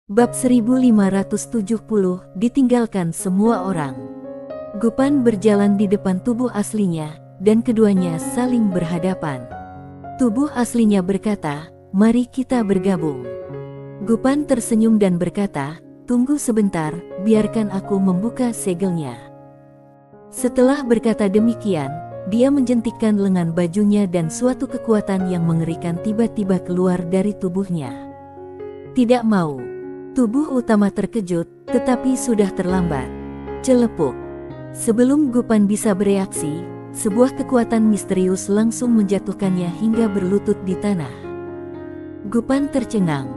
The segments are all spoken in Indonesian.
Bab 1570, ditinggalkan semua orang. Gupan berjalan di depan tubuh aslinya, dan keduanya saling berhadapan. Tubuh aslinya berkata, "Mari kita bergabung." Gupan tersenyum dan berkata, "Tunggu sebentar, biarkan aku membuka segelnya." Setelah berkata demikian, dia menjentikkan lengan bajunya dan suatu kekuatan yang mengerikan tiba-tiba keluar dari tubuhnya. Tidak mau. Tubuh utama terkejut, tetapi sudah terlambat. Celepuk. Sebelum Gupan bisa bereaksi, sebuah kekuatan misterius langsung menjatuhkannya hingga berlutut di tanah. Gupan tercengang.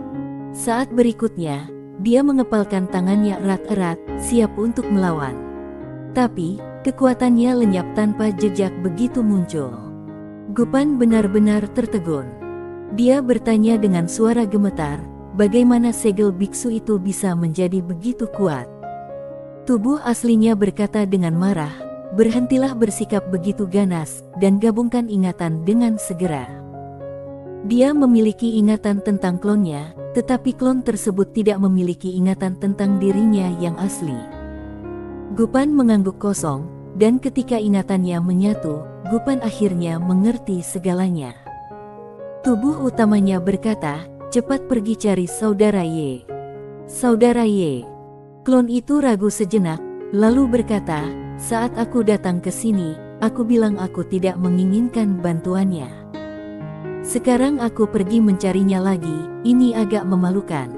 Saat berikutnya, dia mengepalkan tangannya erat-erat, siap untuk melawan. Tapi, kekuatannya lenyap tanpa jejak begitu muncul. Gupan benar-benar tertegun. Dia bertanya dengan suara gemetar, bagaimana segel biksu itu bisa menjadi begitu kuat? Tubuh aslinya berkata dengan marah, "Berhentilah bersikap begitu ganas, dan gabungkan ingatan dengan segera." Dia memiliki ingatan tentang klonnya, tetapi klon tersebut tidak memiliki ingatan tentang dirinya yang asli. Gupan mengangguk kosong, dan ketika ingatannya menyatu, Gupan akhirnya mengerti segalanya. Tubuh utamanya berkata, "Cepat pergi cari saudara Ye." Saudara Ye. Klon itu ragu sejenak, lalu berkata, "Saat aku datang ke sini, aku bilang aku tidak menginginkan bantuannya. Sekarang aku pergi mencarinya lagi, ini agak memalukan."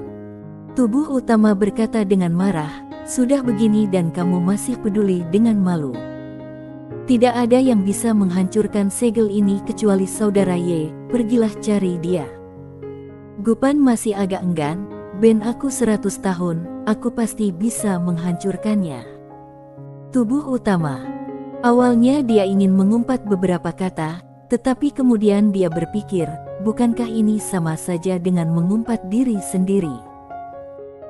Tubuh utama berkata dengan marah, "Sudah begini dan kamu masih peduli dengan malu. Tidak ada yang bisa menghancurkan segel ini kecuali saudara Ye, pergilah cari dia." Gupan masih agak enggan, "Ben aku 100 tahun, aku pasti bisa menghancurkannya." Tubuh utama. Awalnya dia ingin mengumpat beberapa kata, tetapi kemudian dia berpikir, bukankah ini sama saja dengan mengumpat diri sendiri?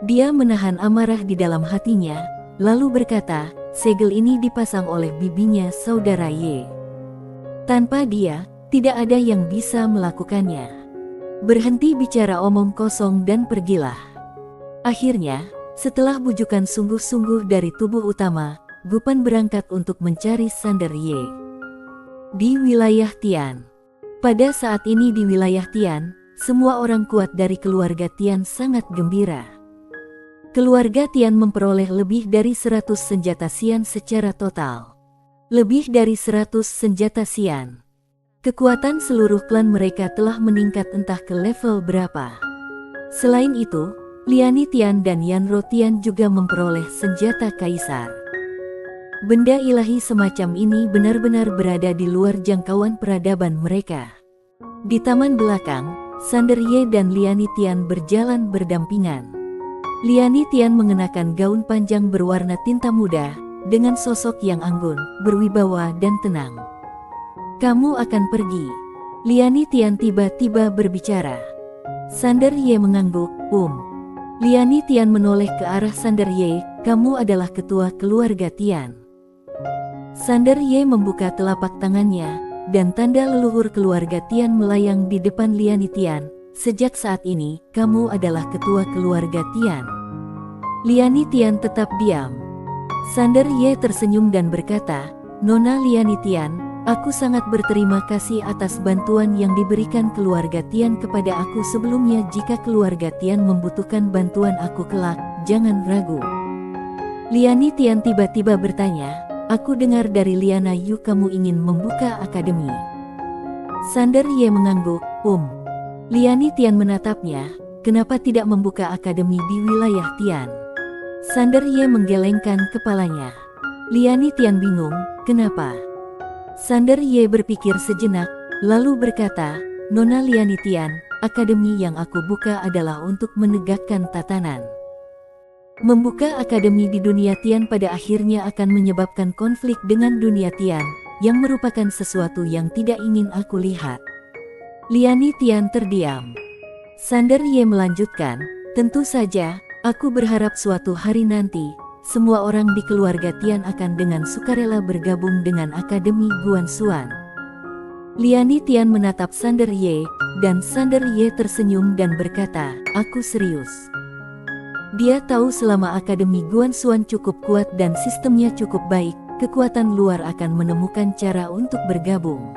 Dia menahan amarah di dalam hatinya, lalu berkata, "Segel ini dipasang oleh bibinya saudara Ye. Tanpa dia, tidak ada yang bisa melakukannya. Berhenti bicara omong kosong dan pergilah." Akhirnya, setelah bujukan sungguh-sungguh dari tubuh utama, Gupan berangkat untuk mencari Sander Ye. Di wilayah Tian. Pada saat ini di wilayah Tian, semua orang kuat dari keluarga Tian sangat gembira. Keluarga Tian memperoleh lebih dari 100 senjata Xian secara total. Lebih dari 100 senjata Xian. Kekuatan seluruh klan mereka telah meningkat entah ke level berapa. Selain itu, Liani Tian dan Yanro Tian juga memperoleh senjata kaisar. Benda ilahi semacam ini benar-benar berada di luar jangkauan peradaban mereka. Di taman belakang, Sander Ye dan Liani Tian berjalan berdampingan. Liani Tian mengenakan gaun panjang berwarna tinta muda, dengan sosok yang anggun, berwibawa dan tenang. "Kamu akan pergi?" Liani Tian tiba-tiba berbicara. Sander Ye mengangguk, Liani Tian menoleh ke arah Sander Ye, "Kamu adalah ketua keluarga Tian." Sander Ye membuka telapak tangannya, dan tanda leluhur keluarga Tian melayang di depan Liani Tian. "Sejak saat ini, kamu adalah ketua keluarga Tian." Liani Tian tetap diam. Sander Ye tersenyum dan berkata, "Nona Liani Tian, aku sangat berterima kasih atas bantuan yang diberikan keluarga Tian kepada aku sebelumnya. Jika keluarga Tian membutuhkan bantuan aku kelak, jangan ragu." Liani Tian tiba-tiba bertanya, "Aku dengar dari Liana Yu kamu ingin membuka akademi." Sander Ye mengangguk, Liani Tian menatapnya, "Kenapa tidak membuka akademi di wilayah Tian?" Sander Ye menggelengkan kepalanya. Liani Tian bingung, "Kenapa?" Sander Ye berpikir sejenak, lalu berkata, "Nona Liani Tian, akademi yang aku buka adalah untuk menegakkan tatanan. Membuka akademi di dunia Tian pada akhirnya akan menyebabkan konflik dengan dunia Tian, yang merupakan sesuatu yang tidak ingin aku lihat." Liani Tian terdiam. Sander Ye melanjutkan, "Tentu saja, aku berharap suatu hari nanti, semua orang di keluarga Tian akan dengan sukarela bergabung dengan Akademi Guanxuan." Liani Tian menatap Sander Ye, dan Sander Ye tersenyum dan berkata, "Aku serius." Dia tahu selama Akademi Guanxuan cukup kuat dan sistemnya cukup baik, kekuatan luar akan menemukan cara untuk bergabung.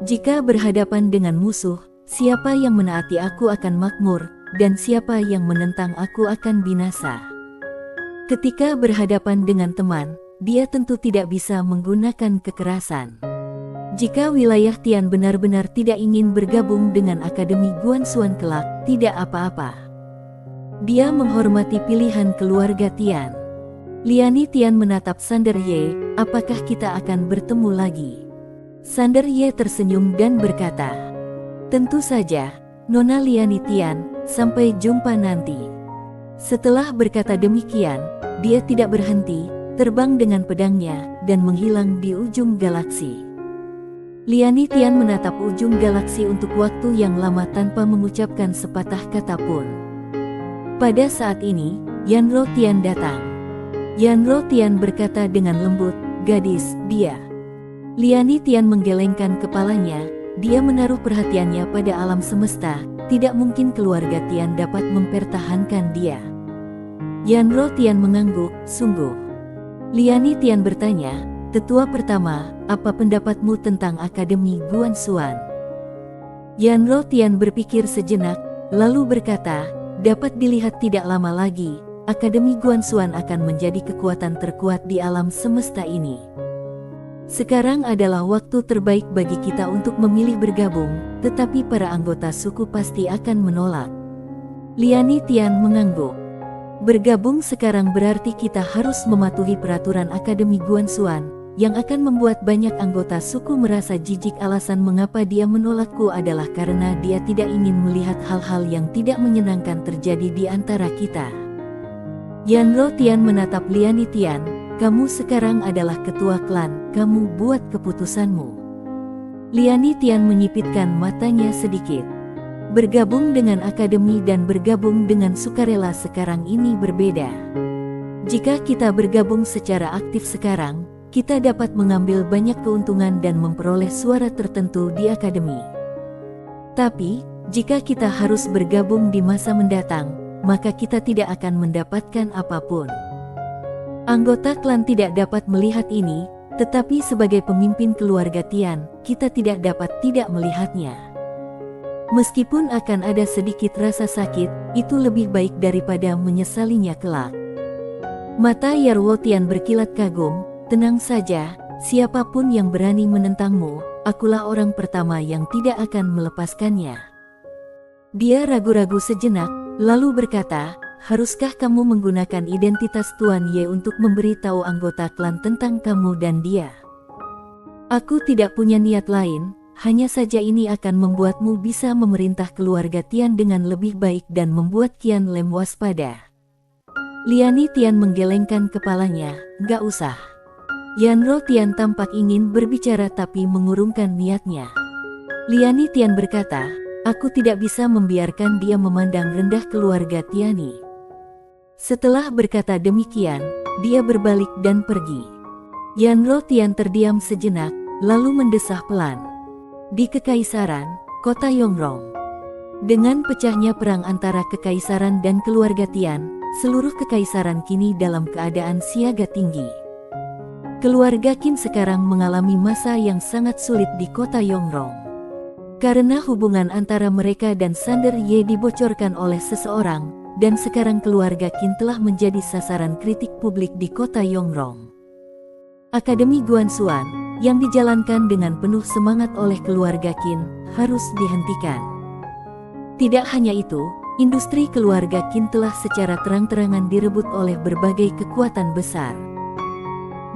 Jika berhadapan dengan musuh, siapa yang menaati aku akan makmur, dan siapa yang menentang aku akan binasa. Ketika berhadapan dengan teman, dia tentu tidak bisa menggunakan kekerasan. Jika wilayah Tian benar-benar tidak ingin bergabung dengan Akademi Guanxuan kelak, tidak apa-apa. Dia menghormati pilihan keluarga Tian. Liani Tian menatap Sander Ye, apakah kita akan bertemu lagi? Sander Ye tersenyum dan berkata, tentu saja, Nona Liani Tian, sampai jumpa nanti. Setelah berkata demikian, dia tidak berhenti, terbang dengan pedangnya, dan menghilang di ujung galaksi. Liani Tian menatap ujung galaksi untuk waktu yang lama tanpa mengucapkan sepatah kata pun. Pada saat ini, Yanro Tian datang. Yanro Tian berkata dengan lembut, gadis, dia. Liani Tian menggelengkan kepalanya, dia menaruh perhatiannya pada alam semesta, tidak mungkin keluarga Tian dapat mempertahankan dia. Yanro Tian mengangguk, sungguh. Liani Tian bertanya, tetua pertama, apa pendapatmu tentang Akademi Guanxuan? Yanro Tian berpikir sejenak, lalu berkata, dapat dilihat tidak lama lagi, Akademi Guanxuan akan menjadi kekuatan terkuat di alam semesta ini. Sekarang adalah waktu terbaik bagi kita untuk memilih bergabung, tetapi para anggota suku pasti akan menolak. Liani Tian mengangguk. Bergabung sekarang berarti kita harus mematuhi peraturan Akademi Guanxuan, yang akan membuat banyak anggota suku merasa jijik. Alasan mengapa dia menolakku adalah karena dia tidak ingin melihat hal-hal yang tidak menyenangkan terjadi di antara kita. Yanro Tian menatap Liani Tian, kamu sekarang adalah ketua klan, kamu buat keputusanmu. Liani Tian menyipitkan matanya sedikit. Bergabung dengan akademi dan bergabung dengan sukarela sekarang ini berbeda. Jika kita bergabung secara aktif sekarang, kita dapat mengambil banyak keuntungan dan memperoleh suara tertentu di akademi. Tapi, jika kita harus bergabung di masa mendatang, maka kita tidak akan mendapatkan apapun. Anggota klan tidak dapat melihat ini, tetapi sebagai pemimpin keluarga Tian, kita tidak dapat tidak melihatnya. Meskipun akan ada sedikit rasa sakit, itu lebih baik daripada menyesalinya kelak. Mata Yarwo Tian berkilat kagum, tenang saja, siapapun yang berani menentangmu, akulah orang pertama yang tidak akan melepaskannya. Dia ragu-ragu sejenak, lalu berkata, haruskah kamu menggunakan identitas Tuan Ye untuk memberitahu anggota klan tentang kamu dan dia? Aku tidak punya niat lain. Hanya saja ini akan membuatmu bisa memerintah keluarga Tian dengan lebih baik dan membuat Qian Lem waspada. Liani Tian menggelengkan kepalanya, gak usah. Yanro Tian tampak ingin berbicara tapi mengurungkan niatnya. Liani Tian berkata, aku tidak bisa membiarkan dia memandang rendah keluarga Tiani. Setelah berkata demikian, dia berbalik dan pergi. Yanro Tian terdiam sejenak, lalu mendesah pelan. Di Kekaisaran, kota Yongrong. Dengan pecahnya perang antara Kekaisaran dan keluarga Tian, seluruh Kekaisaran kini dalam keadaan siaga tinggi. Keluarga Qin sekarang mengalami masa yang sangat sulit di kota Yongrong. Karena hubungan antara mereka dan Sander Ye dibocorkan oleh seseorang, dan sekarang keluarga Qin telah menjadi sasaran kritik publik di kota Yongrong. Akademi Guanxuan, yang dijalankan dengan penuh semangat oleh keluarga Qin, harus dihentikan. Tidak hanya itu, industri keluarga Qin telah secara terang-terangan direbut oleh berbagai kekuatan besar.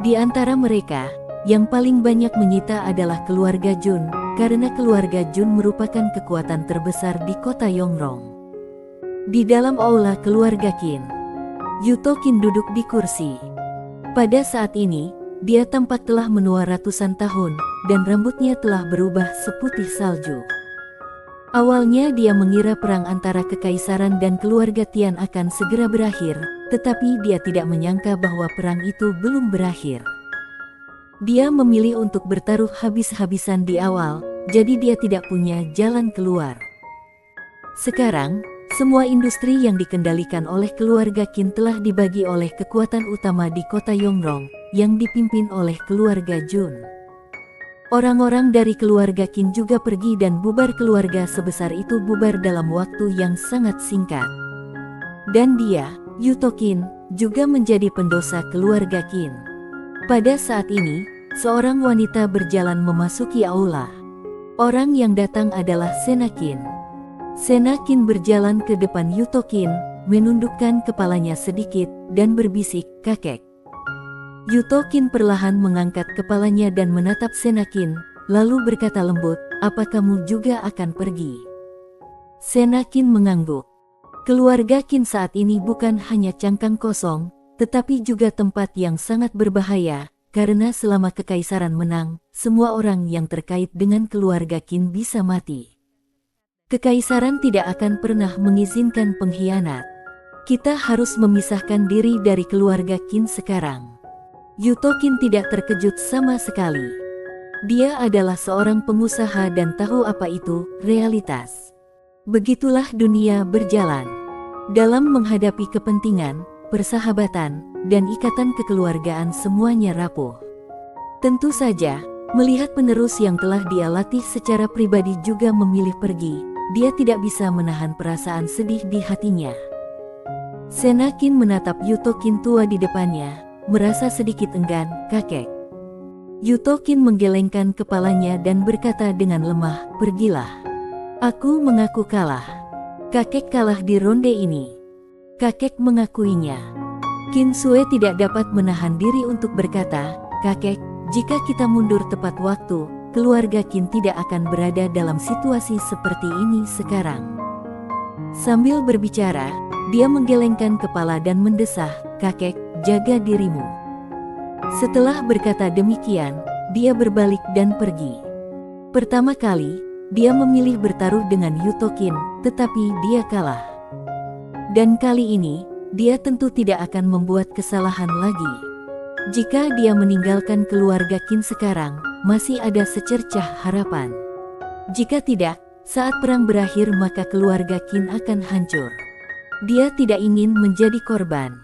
Di antara mereka, yang paling banyak menyita adalah keluarga Jun, karena keluarga Jun merupakan kekuatan terbesar di kota Yongrong. Di dalam aula keluarga Qin, Yuto Qin duduk di kursi. Pada saat ini, dia tampak telah menua ratusan tahun, dan rambutnya telah berubah seputih salju. Awalnya dia mengira perang antara Kekaisaran dan keluarga Tian akan segera berakhir, tetapi dia tidak menyangka bahwa perang itu belum berakhir. Dia memilih untuk bertaruh habis-habisan di awal, jadi dia tidak punya jalan keluar. Sekarang, Semua industri yang dikendalikan oleh keluarga Qin telah dibagi oleh kekuatan utama di kota Yongrong, yang dipimpin oleh keluarga Jun. Orang-orang dari keluarga Qin juga pergi dan bubar keluarga sebesar itu bubar dalam waktu yang sangat singkat. Dan dia, Yuto Qin, juga menjadi pendosa keluarga Qin. Pada saat ini, seorang wanita berjalan memasuki aula. Orang yang datang adalah Sena Qin. Sena Qin berjalan ke depan Yuto Qin, menundukkan kepalanya sedikit, dan berbisik, "Kakek." Yuto Qin perlahan mengangkat kepalanya dan menatap Sena Qin, lalu berkata lembut, "Apa kamu juga akan pergi?" Sena Qin mengangguk. Keluarga Qin saat ini bukan hanya cangkang kosong, tetapi juga tempat yang sangat berbahaya, karena selama kekaisaran menang, semua orang yang terkait dengan keluarga Qin bisa mati. Kekaisaran tidak akan pernah mengizinkan pengkhianat. Kita harus memisahkan diri dari keluarga Qin sekarang. Yuto Qin tidak terkejut sama sekali. Dia adalah seorang pengusaha dan tahu apa itu realitas. Begitulah dunia berjalan. Dalam menghadapi kepentingan, persahabatan, dan ikatan kekeluargaan semuanya rapuh. Tentu saja, melihat penerus yang telah dia latih secara pribadi juga memilih pergi, dia tidak bisa menahan perasaan sedih di hatinya. Sena Qin menatap Yuto Qin tua di depannya, merasa sedikit enggan, "Kakek." Yuto Qin menggelengkan kepalanya dan berkata dengan lemah, "Pergilah. Aku mengaku kalah. Kakek kalah di ronde ini." Kakek mengakuinya. Qin Sue tidak dapat menahan diri untuk berkata, "Kakek, jika kita mundur tepat waktu, keluarga Qin tidak akan berada dalam situasi seperti ini sekarang." Sambil berbicara, dia menggelengkan kepala dan mendesah, "Kakek, jaga dirimu." Setelah berkata demikian, dia berbalik dan pergi. Pertama kali, dia memilih bertaruh dengan Yuto Qin, tetapi dia kalah. Dan kali ini, dia tentu tidak akan membuat kesalahan lagi. Jika dia meninggalkan keluarga Qin sekarang, masih ada secercah harapan. Jika tidak, saat perang berakhir maka keluarga Qin akan hancur. Dia tidak ingin menjadi korban.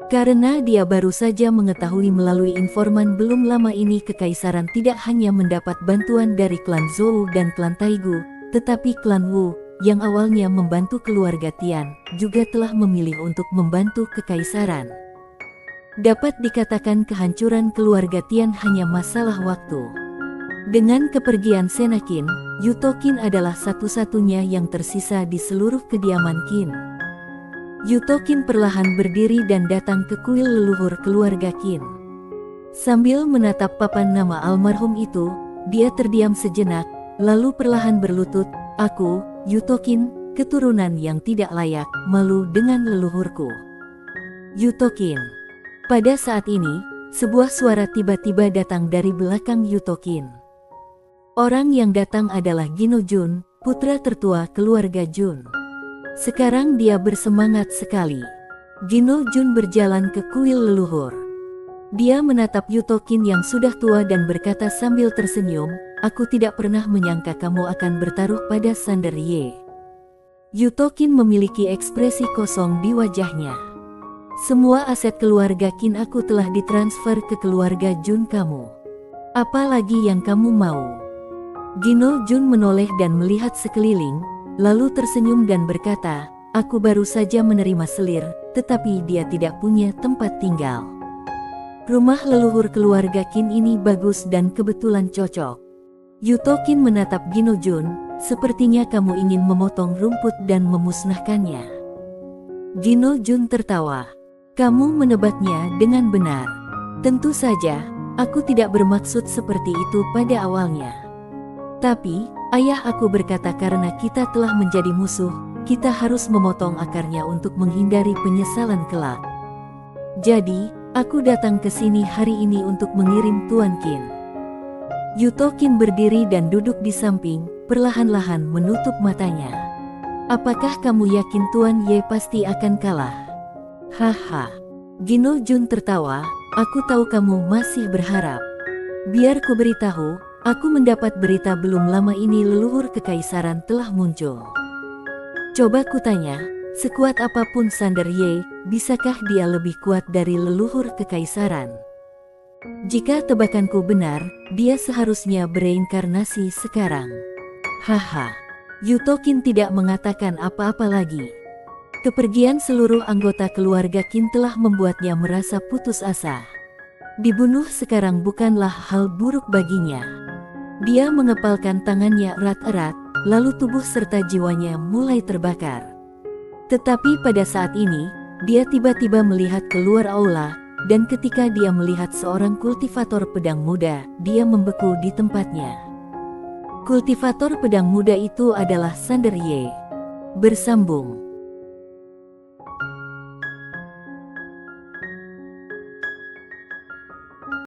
Karena dia baru saja mengetahui melalui informan belum lama ini kekaisaran tidak hanya mendapat bantuan dari klan Zhou dan klan Taigu, tetapi klan Wu, yang awalnya membantu keluarga Tian, juga telah memilih untuk membantu kekaisaran. Dapat dikatakan kehancuran keluarga Tian hanya masalah waktu. Dengan kepergian Sena Qin, Yuto Qin adalah satu-satunya yang tersisa di seluruh kediaman Qin. Yuto Qin perlahan berdiri dan datang ke kuil leluhur keluarga Qin. Sambil menatap papan nama almarhum itu, dia terdiam sejenak, lalu perlahan berlutut, "Aku, Yuto Qin, keturunan yang tidak layak, malu dengan leluhurku." Yuto Qin. Pada saat ini, sebuah suara tiba-tiba datang dari belakang Yuto Qin. Orang yang datang adalah Gino Jun, putra tertua keluarga Jun. Sekarang dia bersemangat sekali. Gino Jun berjalan ke kuil leluhur. Dia menatap Yuto Qin yang sudah tua dan berkata sambil tersenyum, "Aku tidak pernah menyangka kamu akan bertaruh pada Sander Ye." Yuto Qin memiliki ekspresi kosong di wajahnya. "Semua aset keluarga Qin aku telah ditransfer ke keluarga Jun kamu. Apa lagi yang kamu mau?" Gino Jun menoleh dan melihat sekeliling, lalu tersenyum dan berkata, "Aku baru saja menerima selir, tetapi dia tidak punya tempat tinggal. Rumah leluhur keluarga Qin ini bagus dan kebetulan cocok." Yuto Qin menatap Gino Jun, "Sepertinya kamu ingin memotong rumput dan memusnahkannya." Gino Jun tertawa. "Kamu menebaknya dengan benar. Tentu saja, aku tidak bermaksud seperti itu pada awalnya. Tapi, ayah aku berkata karena kita telah menjadi musuh, kita harus memotong akarnya untuk menghindari penyesalan kelak. Jadi, aku datang ke sini hari ini untuk mengirim Tuan Qin." Yuto Qin berdiri dan duduk di samping, perlahan-lahan menutup matanya. "Apakah kamu yakin Tuan Ye pasti akan kalah?" "Haha." Gino Jun tertawa, "Aku tahu kamu masih berharap. Biar ku beritahu, aku mendapat berita belum lama ini leluhur kekaisaran telah muncul." Coba kutanya, sekuat apapun Sander Ye, bisakah dia lebih kuat dari leluhur kekaisaran? Jika tebakanku benar, dia seharusnya bereinkarnasi sekarang. Haha. Yuto Qin tidak mengatakan apa-apa lagi. Kepergian seluruh anggota keluarga Qin telah membuatnya merasa putus asa. Dibunuh sekarang bukanlah hal buruk baginya. Dia mengepalkan tangannya erat-erat, lalu tubuh serta jiwanya mulai terbakar. Tetapi pada saat ini, dia tiba-tiba melihat keluar aula, dan ketika dia melihat seorang kultivator pedang muda, dia membeku di tempatnya. Kultivator pedang muda itu adalah Sander Ye. Bersambung.